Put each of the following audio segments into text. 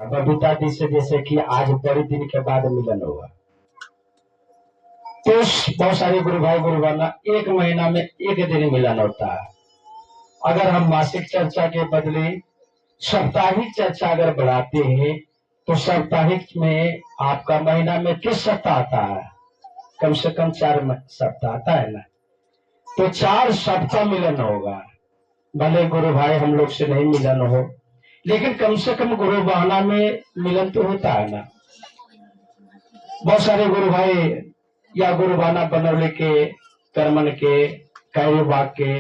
बबीता दी से जैसे कि आज बड़े दिन के बाद मिलन हुआ, तो बहुत सारे गुरु भाई गुरु बहना एक महीना में एक दिन मिलन होता है। अगर हम मासिक चर्चा के बदले साप्ताहिक चर्चा अगर बढ़ाते हैं तो साप्ताहिक में आपका महीना में किस सप्ताह आता है? कम से कम 4 सप्ताह आता है ना, तो 4 सप्ताह मिलन होगा। भले गुरु भाई हम लोग से नहीं मिलन हो, लेकिन कम से कम गुरु बहाना में मिलन तो होता है ना। बहुत सारे गुरु भाई या गुरु बहाना बनौले के, करमन के, कैबाग के,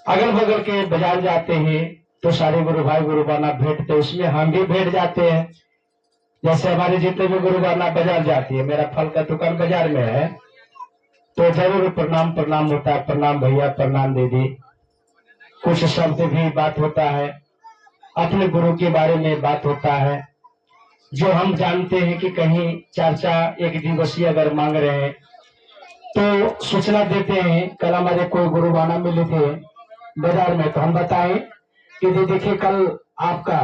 अगल बगल के बाजार जाते हैं तो सारे गुरु भाई गुरु बहाना भेंटते, उसमें हम भी भेंट जाते हैं। जैसे हमारे जितने भी गुरु बहाना बाजार जाती है, मेरा फल का दुकान बाजार में है, तो जरूर प्रणाम प्रणाम होता है, प्रणाम भैया, प्रणाम दीदी, कुछ शब्द भी बात होता है, अपने गुरु के बारे में बात होता है, जो हम जानते हैं कि कहीं चर्चा एक दिवसीय अगर मांग रहे हैं तो सूचना देते हैं। कल हमारे कोई गुरु बहाना मिले थे बाजार में, तो हम बताएं कि देखिए कल आपका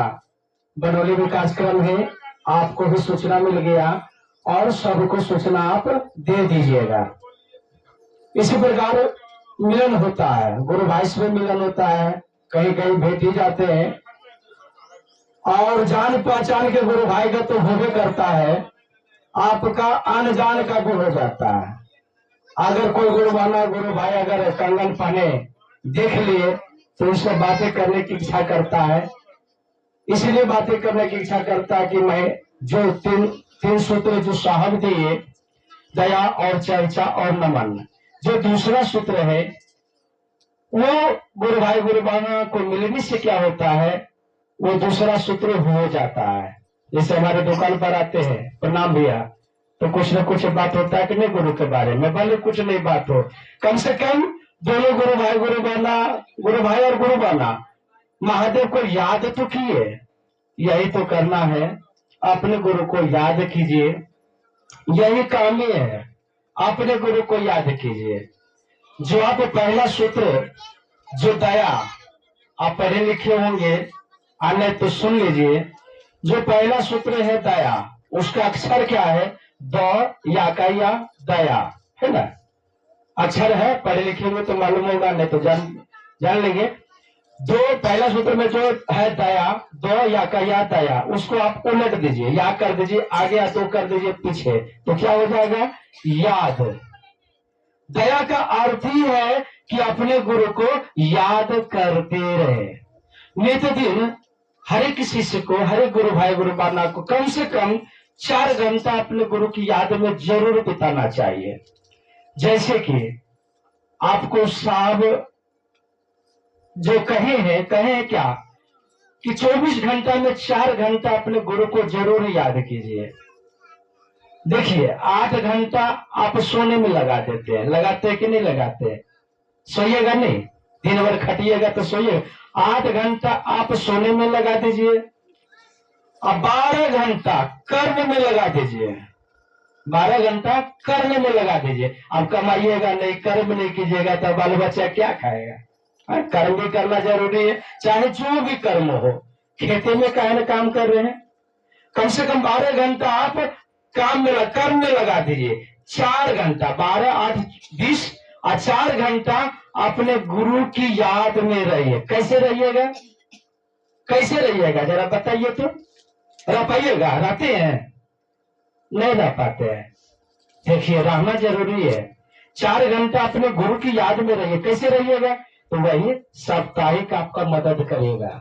बनौली में कार्यक्रम है, आपको भी सूचना मिल गया और सबको सूचना आप दे दीजिएगा। इसी प्रकार मिलन होता है, गुरु भाई से मिलन होता है, कहीं कहीं भेंट ही जाते हैं, और जान पहचान के गुरु भाई का तो होबे करता है, आपका अनजान का भी हो जाता है। अगर कोई गुरु बहाना गुरु भाई अगर कंगन पहने देख लिए तो उससे बातें करने की इच्छा करता है, इसलिए बातें करने की इच्छा करता है कि मैं जो तीन सूत्र जो साहब दिए, दया और चर्चा और नमन, जो दूसरा सूत्र है वो गुरु भाई गुरु बहाना को मिलने से क्या होता है, वो दूसरा सूत्र हो जाता है। जैसे हमारे दुकान पर आते हैं, प्रणाम भैया, तो कुछ न कुछ बात होता है कि नहीं गुरु के बारे में, भले कुछ नहीं बात हो, कम से कम दोनों गुरु भाई गुरु बहाना, गुरु भाई और गुरु बहाना महादेव को याद तो किए, यही तो करना है, अपने गुरु को याद कीजिए, यही काम ही है, अपने गुरु को याद कीजिए। जो आप पहला सूत्र जो दया, आप पढ़े लिखे होंगे, आने तो सुन लीजिए, जो पहला सूत्र है दया, उसका अक्षर क्या है? द या का या दया है ना, अक्षर है, पढ़े लिखे में तो मालूम होगा, नहीं तो जान लेंगे। जो पहला सूत्र में जो है दया, दो या का या दया, उसको आप उलट दीजिए, या कर दीजिए आगे या तो कर दीजिए पीछे, तो क्या हो जाएगा? याद। दया का अर्थ ही है कि अपने गुरु को याद करते रहे। नित्य दिन हर एक शिष्य को, हर एक गुरु भाई गुरु बहाना को कम से कम 4 घंटा अपने गुरु की याद में जरूर बिताना चाहिए। जैसे कि आपको साहब जो कहे क्या कि 24 घंटा में 4 घंटा अपने गुरु को जरूर याद कीजिए। देखिए 8 घंटा आप सोने में लगा देते हैं, लगाते हैं कि नहीं लगाते? सोइएगा नहीं, दिन भर खटिएगा तो सोइए, 8 घंटा आप सोने में लगा दीजिए, अब 12 घंटा कर्म में लगा दीजिए, 12 घंटा कर्म में लगा दीजिए। अब कमाइएगा नहीं, कर्म नहीं कीजिएगा तो बाल बच्चा क्या खाएगा? कर्म भी करना जरूरी है, चाहे जो भी कर्म हो। खेती में काहे काम कर रहे हैं, कम से कम 12 घंटा आप काम में कर्म में लगा दीजिए। 4 घंटा 12 8 20 और 4 घंटा अपने गुरु की याद में रहिए। कैसे रहिएगा, कैसे रहिएगा जरा बताइए तो? रह पाइएगा? रहते हैं? नहीं रह पाते हैं। देखिए रहना जरूरी है, 4 घंटा अपने गुरु की याद में रहिए। कैसे रहिएगा? तो वही साप्ताहिक आपका मदद करेगा,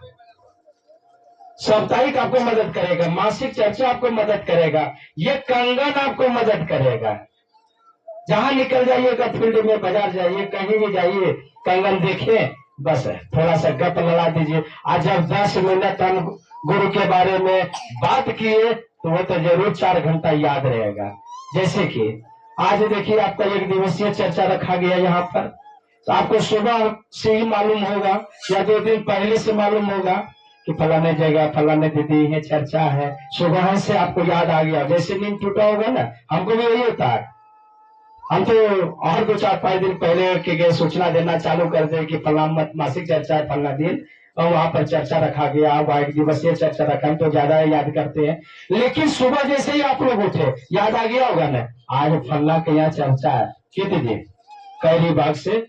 साप्ताहिक आपको मदद करेगा, मासिक चर्चा आपको मदद करेगा, ये कंगन आपको मदद करेगा। जहां निकल जाइएगा, फील्ड में, बाजार जाइए, कहीं भी जाइए, कंगन देखें, बस थोड़ा सा गप लड़ा दीजिए। आज जब 10 मिनट हम गुरु के बारे में बात किए तो वो तो जरूर 4 घंटा याद रहेगा। जैसे कि आज देखिए आपका 1 दिवसीय चर्चा रखा गया यहाँ पर, तो आपको सुबह से ही मालूम होगा या 2 दिन पहले से मालूम होगा कि फलाने जगह फलाने दीदी है, चर्चा है, सुबह से आपको याद आ गया। जैसे नींद टूटा होगा ना, हमको भी वही होता है, हम तो और 2 4 5 दिन पहले के गए सूचना देना चालू कर दे कि फला मासिक चर्चा है फला दिन, और वहां पर चर्चा रखा गया, वाइट दिवसीय चर्चा रखा, हम तो ज्यादा याद करते हैं। लेकिन सुबह जैसे ही आप लोग उठे, याद आ गया होगा ना, आज फल्ला के यहाँ चर्चा है, कितने कैरी बाग से,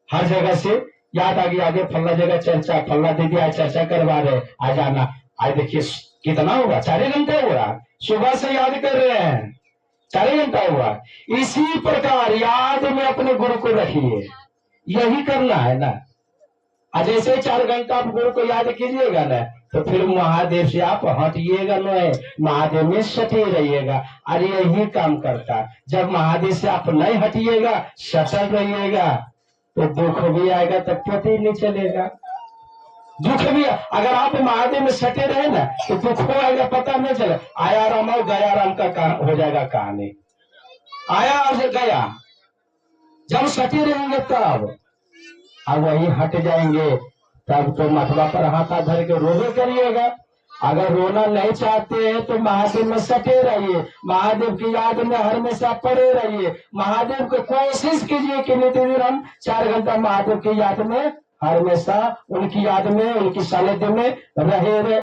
हर जगह से याद आ गया, आगे फल्ला जगह चर्चा, फल्ला दीदी आज चर्चा करवा रहे, आ जाना। आज देखिए कितना होगा, 4 घंटे हुआ, सुबह से याद कर रहे हैं, 4 घंटा हुआ। इसी प्रकार याद में अपने गुरु को रखिए, यही करना है ना। आज जैसे 4 घंटा आप गुरु को याद कीजिएगा ना, तो फिर महादेव से आप हटिएगा नहीं, महादेव में सटे रहिएगा। अरे यही काम करता है, जब महादेव से आप नहीं हटिएगा, सटल रहिएगा, तो दुख भी आएगा तो पता ही नहीं चलेगा। दुख भी अगर आप महादेव में सटे रहे ना, तो दुख हो आएगा पता नहीं चले। आया राम और गया राम का हो जाएगा कहानी, आया और गया। जब सटे रहेंगे तब, अब वही हट जाएंगे, तब तो मथुरा पर हाथा धर के रोवे करिएगा। अगर रोना नहीं चाहते हैं तो महादेव में सटे रहिए, महादेव की याद में हमेशा पड़े रहिए। महादेव को कोशिश कीजिए कि नित्य हम 4 घंटा महादेव की याद में हमेशा, उनकी याद में, उनकी सानिध्य में रहे।